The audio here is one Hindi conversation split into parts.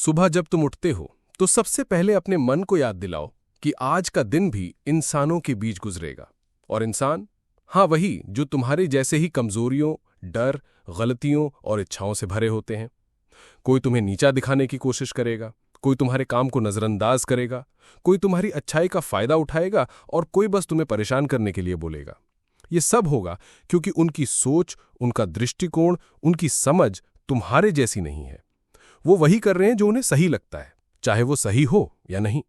सुबह जब तुम उठते हो तो सबसे पहले अपने मन को याद दिलाओ कि आज का दिन भी इंसानों के बीच गुजरेगा। और इंसान, हाँ वही जो तुम्हारे जैसे ही कमजोरियों, डर, गलतियों और इच्छाओं से भरे होते हैं। कोई तुम्हें नीचा दिखाने की कोशिश करेगा, कोई तुम्हारे काम को नजरअंदाज करेगा, कोई तुम्हारी अच्छाई का फायदा उठाएगा और कोई बस तुम्हें परेशान करने के लिए बोलेगा। ये सब होगा क्योंकि उनकी सोच, उनका दृष्टिकोण, उनकी समझ तुम्हारे जैसी नहीं है। वो वही कर रहे हैं जो उन्हें सही लगता है, चाहे वो सही हो या नहीं।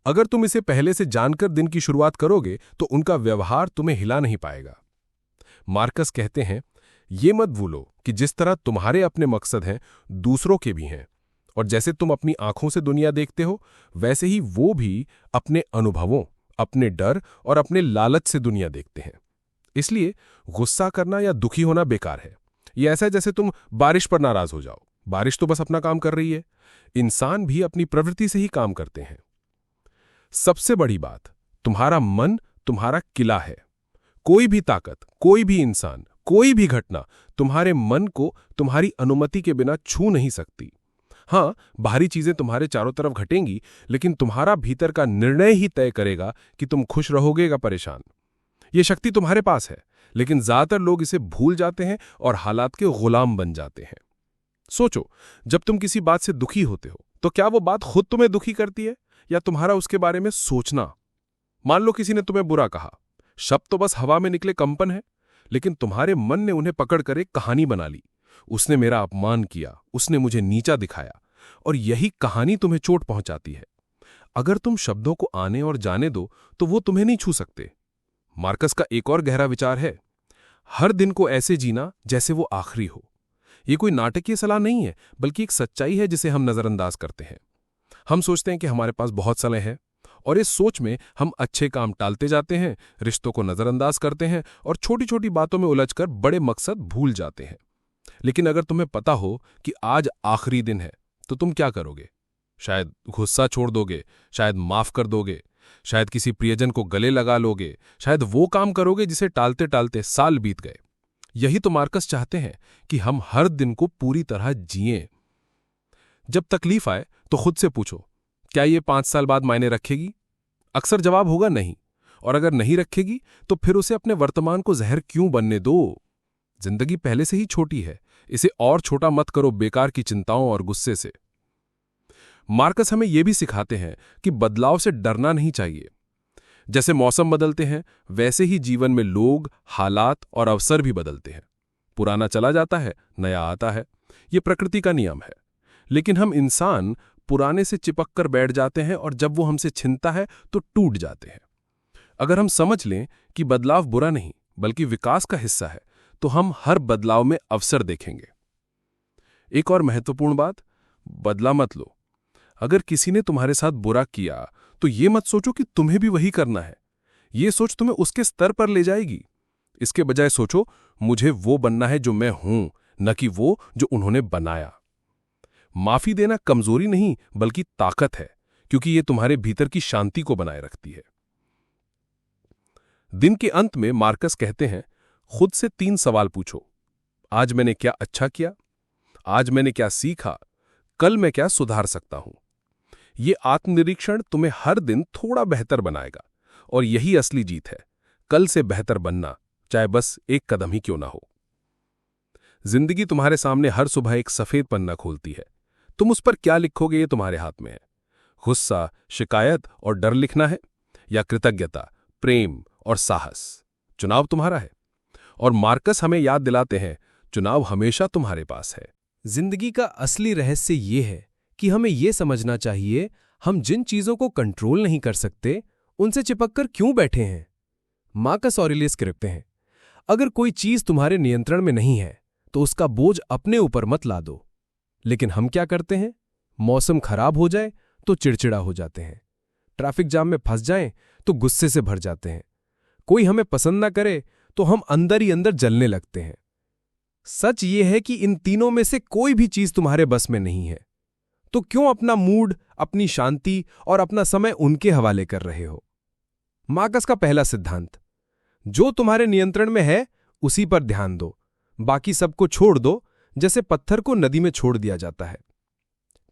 अगर तुम इसे पहले से जानकर दिन की शुरुआत करोगे तो उनका व्यवहार तुम्हें हिला नहीं पाएगा। मार्कस कहते हैं, ये मत भूलो कि जिस तरह तुम्हारे अपने मकसद हैं, दूसरों के भी हैं। और जैसे तुम अपनी आंखों से दुनिया देखते हो, वैसे ही वो भी अपने अनुभवों, अपने डर और अपने लालच से दुनिया देखते हैं। इसलिए गुस्सा करना या दुखी होना बेकार है। ये ऐसा है जैसे तुम बारिश पर नाराज हो जाओ। बारिश तो बस अपना काम कर रही है। इंसान भी अपनी प्रवृत्ति से ही काम करते हैं। सबसे बड़ी बात, तुम्हारा मन तुम्हारा किला है। कोई भी ताकत, कोई भी इंसान, कोई भी घटना तुम्हारे मन को तुम्हारी अनुमति के बिना छू नहीं सकती। हाँ, बाहरी चीजें तुम्हारे चारों तरफ घटेंगी, लेकिन तुम्हारा भीतर का निर्णय ही तय करेगा कि तुम खुश रहोगे या परेशान। ये शक्ति तुम्हारे पास है, लेकिन ज्यादातर लोग इसे भूल जाते हैं और हालात के गुलाम बन जाते हैं। सोचो, जब तुम किसी बात से दुखी होते हो तो क्या वो बात खुद तुम्हें दुखी करती है या तुम्हारा उसके बारे में सोचना? मान लो किसी ने तुम्हें बुरा कहा, शब्द तो बस हवा में निकले कंपन है, लेकिन तुम्हारे मन ने उन्हें पकड़कर एक कहानी बना ली। उसने मेरा अपमान किया, उसने मुझे नीचा दिखाया, और यही कहानी तुम्हें चोट पहुंचाती है। अगर तुम शब्दों को आने और जाने दो तो वो तुम्हें नहीं छू सकते। मार्कस का एक और गहरा विचार है, हर दिन को ऐसे जीना जैसे वो आखिरी हो। ये कोई नाटकीय सलाह नहीं है, बल्कि एक सच्चाई है जिसे हम नजरअंदाज करते हैं। हम सोचते हैं कि हमारे पास बहुत समय है, और इस सोच में हम अच्छे काम टालते जाते हैं, रिश्तों को नजरअंदाज करते हैं और छोटी छोटी बातों में उलझकर बड़े मकसद भूल जाते हैं। लेकिन अगर तुम्हें पता हो कि आज आखिरी दिन है, तो तुम क्या करोगे? शायद गुस्सा छोड़ दोगे, शायद माफ कर दोगे, शायद किसी प्रियजन को गले लगा लोगे, शायद वो काम करोगे जिसे टालते टालते साल बीत गए। यही तो मार्कस चाहते हैं कि हम हर दिन को पूरी तरह जिएं। जब तकलीफ आए तो खुद से पूछो, क्या ये 5 साल बाद मायने रखेगी? अक्सर जवाब होगा नहीं। और अगर नहीं रखेगी तो फिर उसे अपने वर्तमान को जहर क्यों बनने दो? जिंदगी पहले से ही छोटी है, इसे और छोटा मत करो बेकार की चिंताओं और गुस्से से। मार्कस हमें यह भी सिखाते हैं कि बदलाव से डरना नहीं चाहिए। जैसे मौसम बदलते हैं, वैसे ही जीवन में लोग, हालात और अवसर भी बदलते हैं। पुराना चला जाता है, नया आता है। ये प्रकृति का नियम है। लेकिन हम इंसान पुराने से चिपक कर बैठ जाते हैं और जब वो हमसे छिनता है तो टूट जाते हैं। अगर हम समझ लें कि बदलाव बुरा नहीं बल्कि विकास का हिस्सा है, तो हम हर बदलाव में अवसर देखेंगे। एक और महत्वपूर्ण बात, बदला मत लो। अगर किसी ने तुम्हारे साथ बुरा किया तो ये मत सोचो कि तुम्हें भी वही करना है। ये सोच तुम्हें उसके स्तर पर ले जाएगी। इसके बजाय सोचो, मुझे वो बनना है जो मैं हूं, न कि वो जो उन्होंने बनाया। माफी देना कमजोरी नहीं बल्कि ताकत है, क्योंकि ये तुम्हारे भीतर की शांति को बनाए रखती है। दिन के अंत में मार्कस कहते हैं, खुद से 3 सवाल पूछो। आज मैंने क्या अच्छा किया? आज मैंने क्या सीखा? कल मैं क्या सुधार सकता हूं? ये आत्मनिरीक्षण तुम्हें हर दिन थोड़ा बेहतर बनाएगा, और यही असली जीत है, कल से बेहतर बनना, चाहे बस एक कदम ही क्यों ना हो। जिंदगी तुम्हारे सामने हर सुबह एक सफेद पन्ना खोलती है। तुम उस पर क्या लिखोगे ये तुम्हारे हाथ में है। गुस्सा, शिकायत और डर लिखना है, या कृतज्ञता, प्रेम और साहस? चुनाव तुम्हारा है। और मार्कस हमें याद दिलाते हैं, चुनाव हमेशा तुम्हारे पास है। जिंदगी का असली रहस्य ये है कि हमें ये समझना चाहिए, हम जिन चीजों को कंट्रोल नहीं कर सकते उनसे चिपककर क्यों बैठे हैं। मार्कस ऑरेलियस कहते हैं, अगर कोई चीज तुम्हारे नियंत्रण में नहीं है तो उसका बोझ अपने ऊपर मत ला दो। लेकिन हम क्या करते हैं? मौसम खराब हो जाए तो चिड़चिड़ा हो जाते हैं, ट्रैफिक जाम में फंस जाएं तो गुस्से से भर जाते हैं, कोई हमें पसंद ना करे तो हम अंदर ही अंदर जलने लगते हैं। सच ये है कि इन तीनों में से कोई भी चीज तुम्हारे बस में नहीं है। तो क्यों अपना मूड, अपनी शांति और अपना समय उनके हवाले कर रहे हो? मार्कस का पहला सिद्धांत, जो तुम्हारे नियंत्रण में है उसी पर ध्यान दो, बाकी सबको छोड़ दो, जैसे पत्थर को नदी में छोड़ दिया जाता है।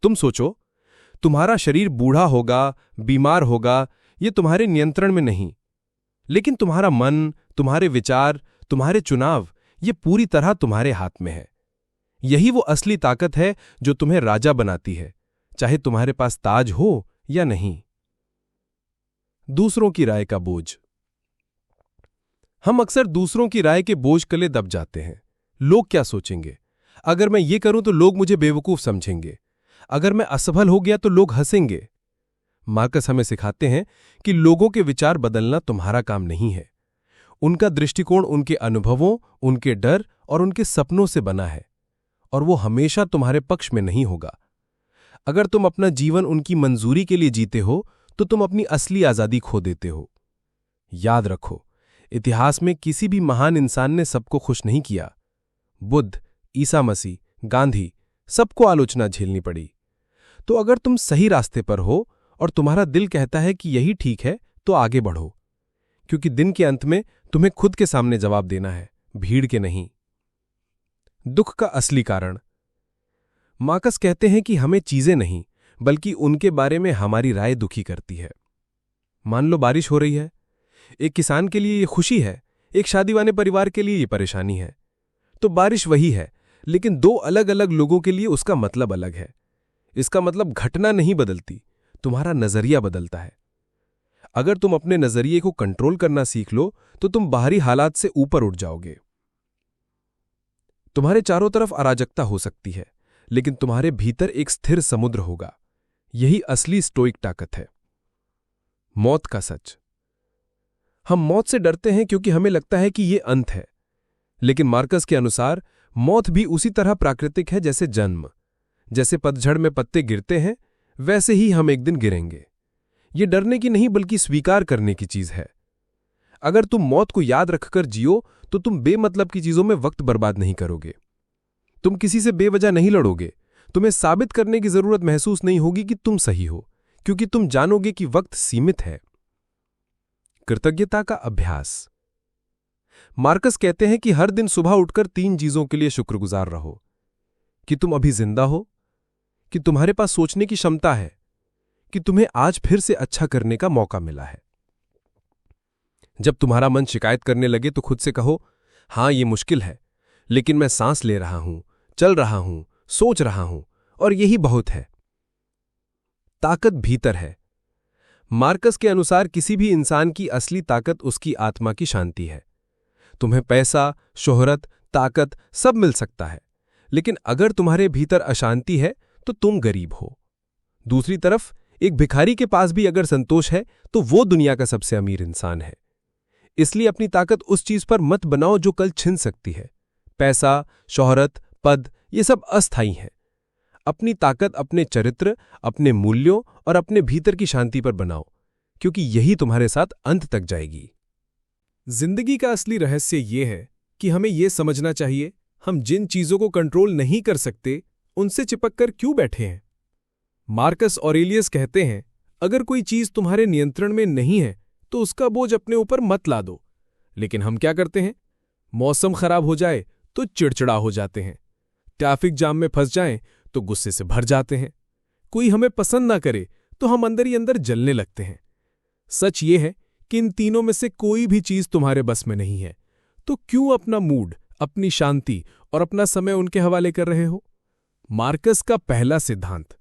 तुम सोचो, तुम्हारा शरीर बूढ़ा होगा, बीमार होगा, ये तुम्हारे नियंत्रण में नहीं, लेकिन तुम्हारा मन, तुम्हारे विचार, तुम्हारे चुनाव, ये पूरी तरह तुम्हारे हाथ में है। यही वो असली ताकत है जो तुम्हें राजा बनाती है, चाहे तुम्हारे पास ताज हो या नहीं। दूसरों की राय का बोझ। हम अक्सर दूसरों की राय के बोझ तले दब जाते हैं। लोग क्या सोचेंगे? अगर मैं ये करूं तो लोग मुझे बेवकूफ समझेंगे। अगर मैं असफल हो गया तो लोग हंसेंगे। मार्कस हमें सिखाते हैं कि लोगों के विचार बदलना तुम्हारा काम नहीं है। उनका दृष्टिकोण उनके अनुभवों, उनके डर और उनके सपनों से बना है, और वो हमेशा तुम्हारे पक्ष में नहीं होगा। अगर तुम अपना जीवन उनकी मंजूरी के लिए जीते हो तो तुम अपनी असली आजादी खो देते हो। याद रखो, इतिहास में किसी भी महान इंसान ने सबको खुश नहीं किया। बुद्ध, ईसा मसीह, गांधी, सबको आलोचना झेलनी पड़ी। तो अगर तुम सही रास्ते पर हो और तुम्हारा दिल कहता है कि यही ठीक है, तो आगे बढ़ो, क्योंकि दिन के अंत में तुम्हें खुद के सामने जवाब देना है, भीड़ के नहीं। दुख का असली कारण। मार्कस कहते हैं कि हमें चीजें नहीं, बल्कि उनके बारे में हमारी राय दुखी करती है। मान लो बारिश हो रही है। एक किसान के लिए ये खुशी है, एक शादी वाले परिवार के लिए ये परेशानी है। तो बारिश वही है, लेकिन दो अलग अलग लोगों के लिए उसका मतलब अलग है। इसका मतलब घटना नहीं बदलती, तुम्हारा नजरिया बदलता है। अगर तुम अपने नजरिए को कंट्रोल करना सीख लो तो तुम बाहरी हालात से ऊपर उठ जाओगे। तुम्हारे चारों तरफ अराजकता हो सकती है, लेकिन तुम्हारे भीतर एक स्थिर समुद्र होगा। यही असली स्टोइक ताकत है। मौत का सच। हम मौत से डरते हैं क्योंकि हमें लगता है कि यह अंत है, लेकिन मार्कस के अनुसार मौत भी उसी तरह प्राकृतिक है जैसे जन्म। जैसे पतझड़ में पत्ते गिरते हैं, वैसे ही हम एक दिन गिरेंगे। ये डरने की नहीं, बल्कि स्वीकार करने की चीज है। अगर तुम मौत को याद रखकर जियो तो तुम बेमतलब की चीजों में वक्त बर्बाद नहीं करोगे। तुम किसी से बेवजह नहीं लड़ोगे। तुम्हें साबित करने की जरूरत महसूस नहीं होगी कि तुम सही हो, क्योंकि तुम जानोगे कि वक्त सीमित है। कृतज्ञता का अभ्यास। मार्कस कहते हैं कि हर दिन सुबह उठकर 3 चीजों के लिए शुक्रगुजार रहो। कि तुम अभी जिंदा हो, कि तुम्हारे पास सोचने की क्षमता है, कि तुम्हें आज फिर से अच्छा करने का मौका मिला है। जब तुम्हारा मन शिकायत करने लगे तो खुद से कहो, हां ये मुश्किल है, लेकिन मैं सांस ले रहा हूं, चल रहा हूं, सोच रहा हूं, और यही बहुत है। ताकत भीतर है। मार्कस के अनुसार किसी भी इंसान की असली ताकत उसकी आत्मा की शांति है। तुम्हें पैसा, शोहरत, ताकत सब मिल सकता है, लेकिन अगर तुम्हारे भीतर अशांति है तो तुम गरीब हो। दूसरी तरफ एक भिखारी के पास भी अगर संतोष है तो वो दुनिया का सबसे अमीर इंसान है। इसलिए अपनी ताकत उस चीज पर मत बनाओ जो कल छिन सकती है। पैसा, शोहरत, पद, ये सब अस्थायी हैं। अपनी ताकत अपने चरित्र, अपने मूल्यों और अपने भीतर की शांति पर बनाओ, क्योंकि यही तुम्हारे साथ अंत तक जाएगी। जिंदगी का असली रहस्य ये है कि हमें यह समझना चाहिए, हम जिन चीजों को कंट्रोल नहीं कर सकते उनसे चिपक कर क्यों बैठे हैं। मार्कस ऑरेलियस कहते हैं, अगर कोई चीज तुम्हारे नियंत्रण में नहीं है तो उसका बोझ अपने ऊपर मत ला दो। लेकिन हम क्या करते हैं? मौसम खराब हो जाए तो चिड़चिड़ा हो जाते हैं, ट्रैफिक जाम में फंस जाएं तो गुस्से से भर जाते हैं, कोई हमें पसंद ना करे तो हम अंदर ही अंदर जलने लगते हैं। सच ये है कि इन तीनों में से कोई भी चीज तुम्हारे बस में नहीं है, तो क्यों अपना मूड, अपनी शांति और अपना समय उनके हवाले कर रहे हो? मार्कस का पहला सिद्धांत,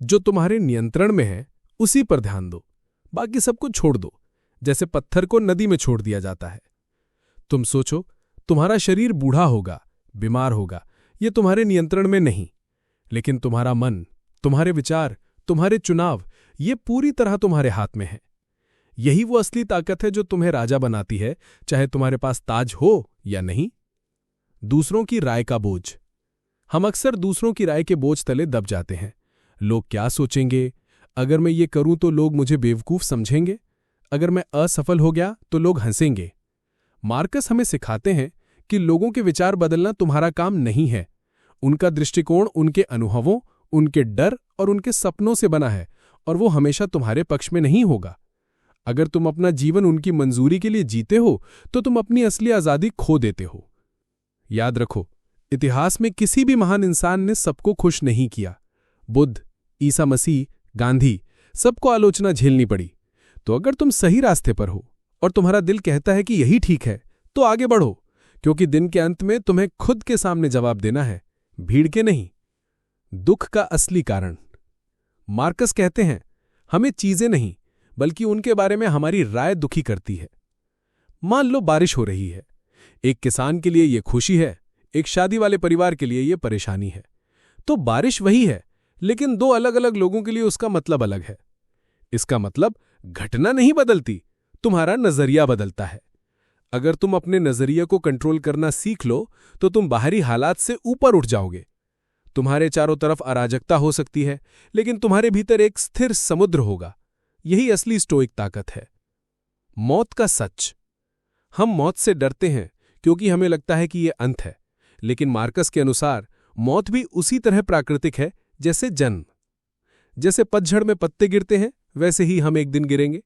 जो तुम्हारे नियंत्रण में है उसी पर ध्यान दो, बाकी सबको छोड़ दो, जैसे पत्थर को नदी में छोड़ दिया जाता है। तुम सोचो, तुम्हारा शरीर बूढ़ा होगा, बीमार होगा, ये तुम्हारे नियंत्रण में नहीं, लेकिन तुम्हारा मन, तुम्हारे विचार, तुम्हारे चुनाव, ये पूरी तरह तुम्हारे हाथ में है। यही वो असली ताकत है जो तुम्हें राजा बनाती है, चाहे तुम्हारे पास ताज हो या नहीं। दूसरों की राय का बोझ। हम अक्सर दूसरों की राय के बोझ तले दब जाते हैं। लोग क्या सोचेंगे? अगर मैं ये करूं तो लोग मुझे बेवकूफ समझेंगे। अगर मैं असफल हो गया तो लोग हंसेंगे। मार्कस हमें सिखाते हैं कि लोगों के विचार बदलना तुम्हारा काम नहीं है। उनका दृष्टिकोण उनके अनुभवों, उनके डर और उनके सपनों से बना है, और वो हमेशा तुम्हारे पक्ष में नहीं होगा। अगर तुम अपना जीवन उनकी मंजूरी के लिए जीते हो तो तुम अपनी असली आजादी खो देते हो। याद रखो, इतिहास में किसी भी महान इंसान ने सबको खुश नहीं किया। बुद्ध, ईसा मसीह, गांधी, सबको आलोचना झेलनी पड़ी। तो अगर तुम सही रास्ते पर हो और तुम्हारा दिल कहता है कि यही ठीक है, तो आगे बढ़ो, क्योंकि दिन के अंत में तुम्हें खुद के सामने जवाब देना है, भीड़ के नहीं। दुख का असली कारण। मार्कस कहते हैं, हमें चीजें नहीं बल्कि उनके बारे में हमारी राय दुखी करती है। मान लो बारिश हो रही है। एक किसान के लिए यह खुशी है, एक शादी वाले परिवार के लिए यह परेशानी है। तो बारिश वही है, लेकिन दो अलग अलग लोगों के लिए उसका मतलब अलग है। इसका मतलब घटना नहीं बदलती, तुम्हारा नजरिया बदलता है। अगर तुम अपने नजरिए को कंट्रोल करना सीख लो तो तुम बाहरी हालात से ऊपर उठ जाओगे। तुम्हारे चारों तरफ अराजकता हो सकती है, लेकिन तुम्हारे भीतर एक स्थिर समुद्र होगा। यही असली स्टोइक ताकत है। मौत का सच। हम मौत से डरते हैं क्योंकि हमें लगता है कि यह अंत है, लेकिन मार्कस के अनुसार मौत भी उसी तरह प्राकृतिक है जैसे जन्म। जैसे पतझड़ में पत्ते गिरते हैं, वैसे ही हम एक दिन गिरेंगे।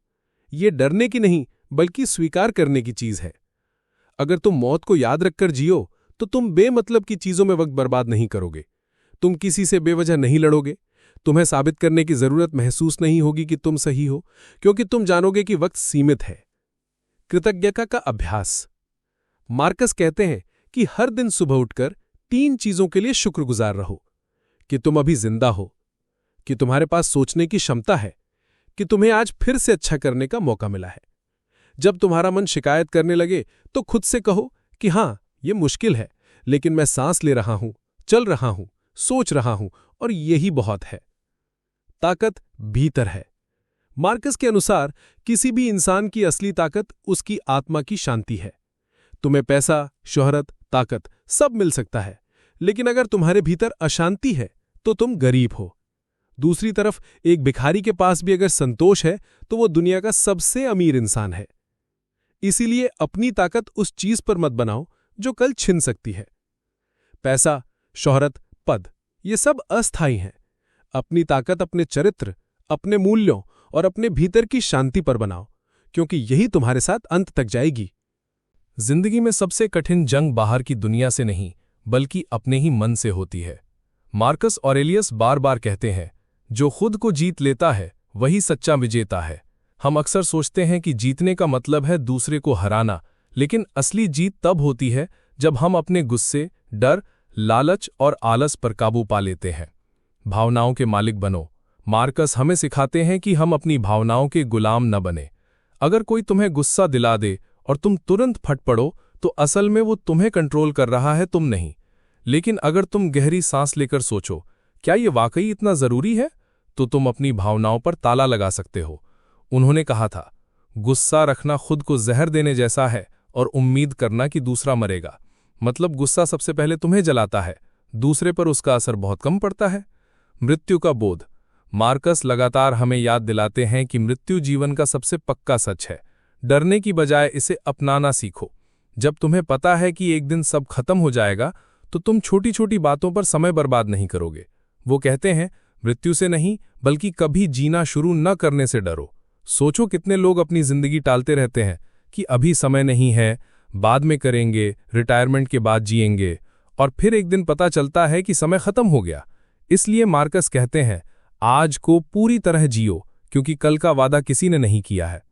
ये डरने की नहीं बल्कि स्वीकार करने की चीज है। अगर तुम मौत को याद रखकर जियो तो तुम बेमतलब की चीजों में वक्त बर्बाद नहीं करोगे। तुम किसी से बेवजह नहीं लड़ोगे। तुम्हें साबित करने की जरूरत महसूस नहीं होगी कि तुम सही हो, क्योंकि तुम जानोगे कि वक्त सीमित है। कृतज्ञता का अभ्यास। मार्कस कहते हैं कि हर दिन सुबह उठकर 3 चीजों के लिए शुक्रगुजार रहो। कि तुम अभी जिंदा हो, कि तुम्हारे पास सोचने की क्षमता है, कि तुम्हें आज फिर से अच्छा करने का मौका मिला है। जब तुम्हारा मन शिकायत करने लगे तो खुद से कहो कि हां, यह मुश्किल है, लेकिन मैं सांस ले रहा हूं, चल रहा हूं, सोच रहा हूं, और यही बहुत है। ताकत भीतर है। मार्कस के अनुसार किसी भी इंसान की असली ताकत उसकी आत्मा की शांति है। तुम्हें पैसा, शोहरत, ताकत सब मिल सकता है, लेकिन अगर तुम्हारे भीतर अशांति है तो तुम गरीब हो। दूसरी तरफ एक भिखारी के पास भी अगर संतोष है तो वो दुनिया का सबसे अमीर इंसान है। इसीलिए अपनी ताकत उस चीज पर मत बनाओ जो कल छिन सकती है। पैसा, शोहरत, पद, ये सब अस्थायी हैं। अपनी ताकत अपने चरित्र, अपने मूल्यों और अपने भीतर की शांति पर बनाओ, क्योंकि यही तुम्हारे साथ अंत तक जाएगी। जिंदगी में सबसे कठिन जंग बाहर की दुनिया से नहीं बल्कि अपने ही मन से होती है। मार्कस ऑरेलियस बार बार कहते हैं, जो खुद को जीत लेता है वही सच्चा विजेता है। हम अक्सर सोचते हैं कि जीतने का मतलब है दूसरे को हराना, लेकिन असली जीत तब होती है जब हम अपने गुस्से, डर, लालच और आलस पर काबू पा लेते हैं। भावनाओं के मालिक बनो। मार्कस हमें सिखाते हैं कि हम अपनी भावनाओं के गुलाम न बने। अगर कोई तुम्हें गुस्सा दिला दे और तुम तुरंत फट पड़ो तो असल में वो तुम्हें कंट्रोल कर रहा है, तुम नहीं। लेकिन अगर तुम गहरी सांस लेकर सोचो, क्या ये वाकई इतना जरूरी है, तो तुम अपनी भावनाओं पर ताला लगा सकते हो। उन्होंने कहा था, गुस्सा रखना खुद को जहर देने जैसा है और उम्मीद करना कि दूसरा मरेगा। मतलब गुस्सा सबसे पहले तुम्हें जलाता है, दूसरे पर उसका असर बहुत कम पड़ता है। मृत्यु का बोध। मार्कस लगातार हमें याद दिलाते हैं कि मृत्यु जीवन का सबसे पक्का सच है। डरने की बजाय इसे अपनाना सीखो। जब तुम्हें पता है कि एक दिन सब खत्म हो जाएगा तो तुम छोटी छोटी बातों पर समय बर्बाद नहीं करोगे। वो कहते हैं, मृत्यु से नहीं बल्कि कभी जीना शुरू न करने से डरो। सोचो कितने लोग अपनी जिंदगी टालते रहते हैं कि अभी समय नहीं है, बाद में करेंगे, रिटायरमेंट के बाद जिएंगे, और फिर एक दिन पता चलता है कि समय खत्म हो गया। इसलिए मार्कस कहते हैं, आज को पूरी तरह जियो, क्योंकि कल का वादा किसी ने नहीं किया है।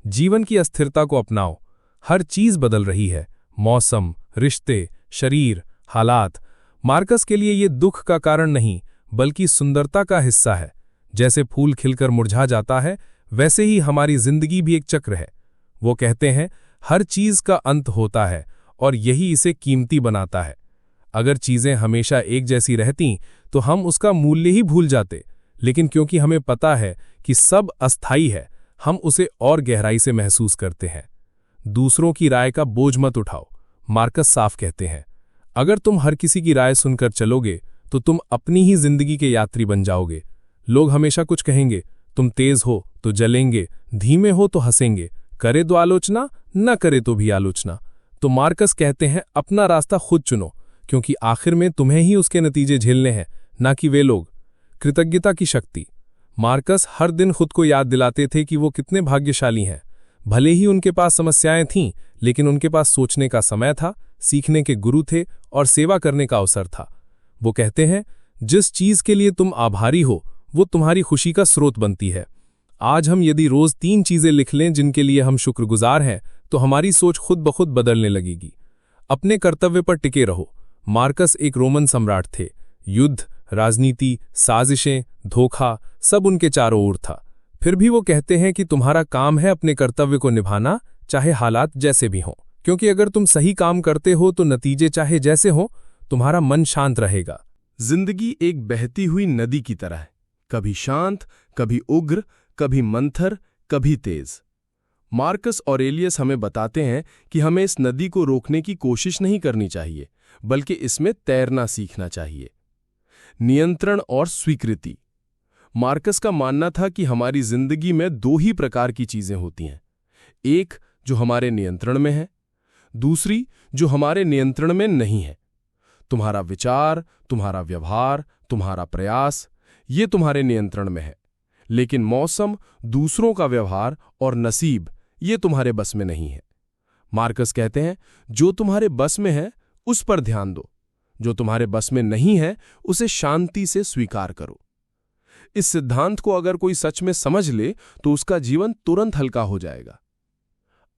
जीवन की अस्थिरता को अपनाओ। हर चीज बदल रही है, मौसम, रिश्ते, शरीर, हालात। मार्कस के लिए ये दुख का कारण नहीं बल्कि सुंदरता का हिस्सा है। जैसे फूल खिलकर मुरझा जाता है, वैसे ही हमारी जिंदगी भी एक चक्र है। वो कहते हैं, हर चीज का अंत होता है और यही इसे कीमती बनाता है। अगर चीजें हमेशा एक जैसी रहतीं तो हम उसका मूल्य ही भूल जाते, लेकिन क्योंकि हमें पता है कि सब अस्थायी है, हम उसे और गहराई से महसूस करते हैं। दूसरों की राय का बोझ मत उठाओ। मार्कस साफ कहते हैं, अगर तुम हर किसी की राय सुनकर चलोगे तो तुम अपनी ही जिंदगी के यात्री बन जाओगे। लोग हमेशा कुछ कहेंगे, तुम तेज हो तो जलेंगे, धीमे हो तो हंसेंगे, करे तो आलोचना, न करे तो भी आलोचना। तो मार्कस कहते हैं, अपना रास्ता खुद चुनो, क्योंकि आखिर में तुम्हें ही उसके नतीजे झेलने हैं, ना कि वे लोग। कृतज्ञता की शक्ति। मार्कस हर दिन खुद को याद दिलाते थे कि वो कितने भाग्यशाली हैं। भले ही उनके पास समस्याएं थीं, लेकिन उनके पास सोचने का समय था, सीखने के गुरु थे और सेवा करने का अवसर था। वो कहते हैं, जिस चीज के लिए तुम आभारी हो वो तुम्हारी खुशी का स्रोत बनती है। आज हम यदि रोज 3 चीजें लिख लें जिनके लिए हम शुक्रगुजार हैं, तो हमारी सोच खुद ब खुद बदलने लगेगी। अपने कर्तव्य पर टिके रहो। मार्कस एक रोमन सम्राट थे। युद्ध, राजनीति, साजिशें, धोखा सब उनके चारों ओर था। फिर भी वो कहते हैं कि तुम्हारा काम है अपने कर्तव्य को निभाना, चाहे हालात जैसे भी हों। क्योंकि अगर तुम सही काम करते हो तो नतीजे चाहे जैसे हों, तुम्हारा मन शांत रहेगा। जिंदगी एक बहती हुई नदी की तरह है, कभी शांत, कभी उग्र, कभी मंथर, कभी तेज। मार्कस ऑरेलियस हमें बताते हैं कि हमें इस नदी को रोकने की कोशिश नहीं करनी चाहिए, बल्कि इसमें तैरना सीखना चाहिए। नियंत्रण और स्वीकृति। मार्कस का मानना था कि हमारी जिंदगी में 2 ही प्रकार की चीजें होती हैं, एक जो हमारे नियंत्रण में है, दूसरी जो हमारे नियंत्रण में नहीं है। तुम्हारा विचार, तुम्हारा व्यवहार, तुम्हारा प्रयास, ये तुम्हारे नियंत्रण में है, लेकिन मौसम, दूसरों का व्यवहार और नसीब ये तुम्हारे बस में नहीं है। मार्कस कहते हैं, जो तुम्हारे बस में है उस पर ध्यान दो, जो तुम्हारे बस में नहीं है उसे शांति से स्वीकार करो। इस सिद्धांत को अगर कोई सच में समझ ले तो उसका जीवन तुरंत हल्का हो जाएगा।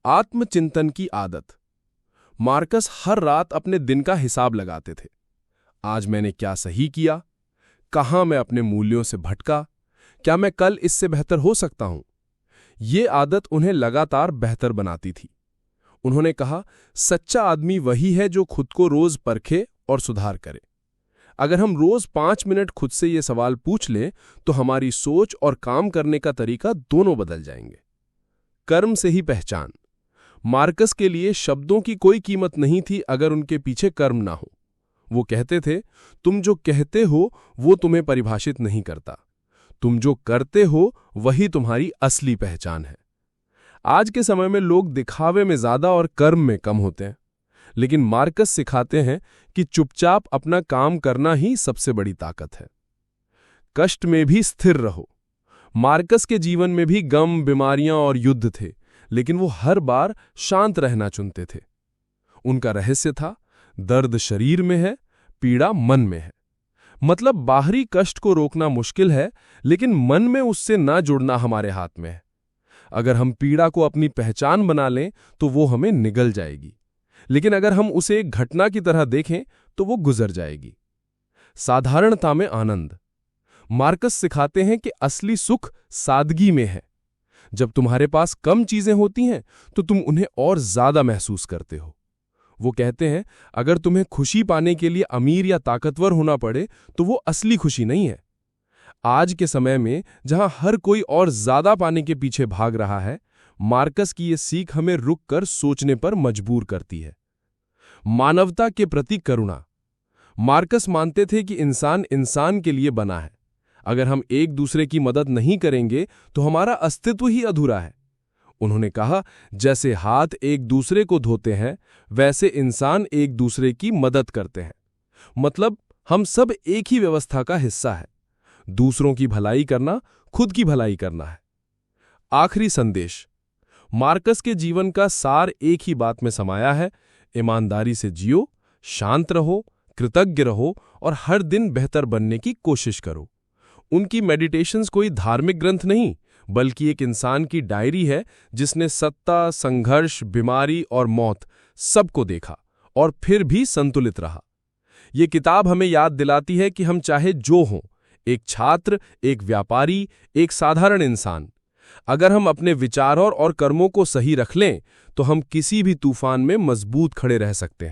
आत्मचिंतन की आदत। मार्कस हर रात अपने दिन का हिसाब लगाते थे। आज मैंने क्या सही किया, कहां मैं अपने मूल्यों से भटका, क्या मैं कल इससे बेहतर हो सकता हूं। ये आदत उन्हें लगातार बेहतर बनाती थी। उन्होंने कहा, सच्चा आदमी वही है जो खुद को रोज परखे और सुधार करे। अगर हम रोज 5 मिनट खुद से ये सवाल पूछ लें तो हमारी सोच और काम करने का तरीका दोनों बदल जाएंगे। कर्म से ही पहचान। मार्कस के लिए शब्दों की कोई कीमत नहीं थी अगर उनके पीछे कर्म ना हो। वो कहते थे, तुम जो कहते हो वो तुम्हें परिभाषित नहीं करता, तुम जो करते हो वही तुम्हारी असली पहचान है। आज के समय में लोग दिखावे में ज्यादा और कर्म में कम होते हैं, लेकिन मार्कस सिखाते हैं कि चुपचाप अपना काम करना ही सबसे बड़ी ताकत है। कष्ट में भी स्थिर रहो। मार्कस के जीवन में भी गम, बीमारियां और युद्ध थे, लेकिन वो हर बार शांत रहना चुनते थे। उनका रहस्य था, दर्द शरीर में है, पीड़ा मन में है। मतलब बाहरी कष्ट को रोकना मुश्किल है, लेकिन मन में उससे ना जुड़ना हमारे हाथ में है। अगर हम पीड़ा को अपनी पहचान बना लें तो वो हमें निगल जाएगी, लेकिन अगर हम उसे एक घटना की तरह देखें तो वो गुजर जाएगी। साधारणता में आनंद। मार्कस सिखाते हैं कि असली सुख सादगी में है। जब तुम्हारे पास कम चीजें होती हैं तो तुम उन्हें और ज्यादा महसूस करते हो। वो कहते हैं, अगर तुम्हें खुशी पाने के लिए अमीर या ताकतवर होना पड़े तो वो असली खुशी नहीं है। आज के समय में जहां हर कोई और ज्यादा पाने के पीछे भाग रहा है, मार्कस की ये सीख हमें रुक कर सोचने पर मजबूर करती है। मानवता के प्रति करुणा। मार्कस मानते थे कि इंसान इंसान के लिए बना है। अगर हम एक दूसरे की मदद नहीं करेंगे तो हमारा अस्तित्व ही अधूरा है। उन्होंने कहा, जैसे हाथ एक दूसरे को धोते हैं वैसे इंसान एक दूसरे की मदद करते हैं। मतलब हम सब एक ही व्यवस्था का हिस्सा है। दूसरों की भलाई करना खुद की भलाई करना है। आखिरी संदेश। मार्कस के जीवन का सार एक ही बात में समाया है, ईमानदारी से जियो, शांत रहो, कृतज्ञ रहो और हर दिन बेहतर बनने की कोशिश करो। उनकी मेडिटेशंस कोई धार्मिक ग्रंथ नहीं, बल्कि एक इंसान की डायरी है जिसने सत्ता, संघर्ष, बीमारी और मौत सबको देखा और फिर भी संतुलित रहा। ये किताब हमें याद दिलाती है कि हम चाहे जो हों, एक छात्र, एक व्यापारी, एक साधारण इंसान, अगर हम अपने विचारों और कर्मों को सही रख लें तो हम किसी भी तूफान में मजबूत खड़े रह सकते हैं।